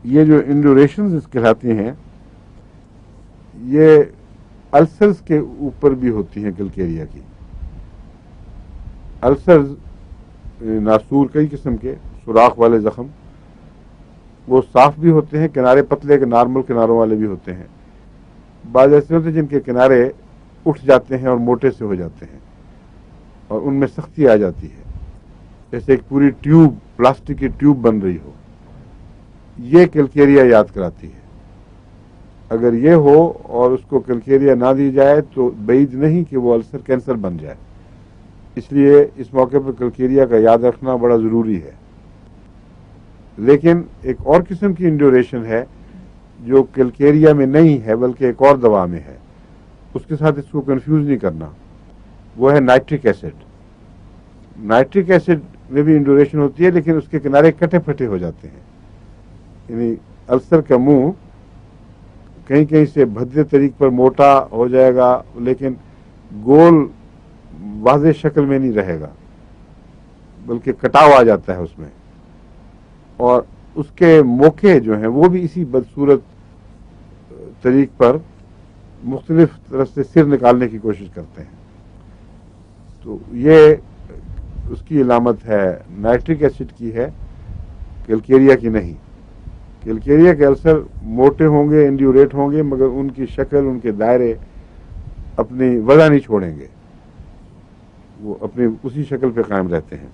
یہ جو انڈیوریشنز اس کہلاتی ہیں یہ السرز کے اوپر بھی ہوتی ہیں کلکیریا کی. السرز ناسور کئی قسم کے سوراخ والے زخم، وہ صاف بھی ہوتے ہیں، کنارے پتلے کے نارمل کناروں والے بھی ہوتے ہیں. بعض ایسے ہوتے ہیں جن کے کنارے اٹھ جاتے ہیں اور موٹے سے ہو جاتے ہیں اور ان میں سختی آ جاتی ہے، جیسے ایک پوری ٹیوب، پلاسٹک کی ٹیوب بن رہی ہو. یہ کلکیریا یاد کراتی ہے. اگر یہ ہو اور اس کو کلکیریا نہ دی جائے تو بعید نہیں کہ وہ السر کینسر بن جائے. اس لیے اس موقع پر کلکیریا کا یاد رکھنا بڑا ضروری ہے. لیکن ایک اور قسم کی انڈیوریشن ہے جو کلکیریا میں نہیں ہے بلکہ ایک اور دوا میں ہے، اس کے ساتھ اس کو کنفیوز نہیں کرنا. وہ ہے نائٹرک ایسڈ. نائٹرک ایسڈ میں بھی انڈیوریشن ہوتی ہے لیکن اس کے کنارے کٹے پھٹے ہو جاتے ہیں، یعنی السر کا منہ کہیں کہیں سے بھدے طریق پر موٹا ہو جائے گا لیکن گول واضح شکل میں نہیں رہے گا بلکہ کٹاؤ آ جاتا ہے اس میں، اور اس کے موقع جو ہیں وہ بھی اسی بدصورت طریق پر مختلف طرح سے سر نکالنے کی کوشش کرتے ہیں. تو یہ اس کی علامت ہے نائٹرک ایسڈ کی ہے، کلکیریا کی نہیں. کلکیریا کے السر موٹے ہوں گے، انڈیوریٹ ہوں گے، مگر ان کی شکل، ان کے دائرے اپنی وضع نہیں چھوڑیں گے، وہ اپنی اسی شکل پہ قائم رہتے ہیں.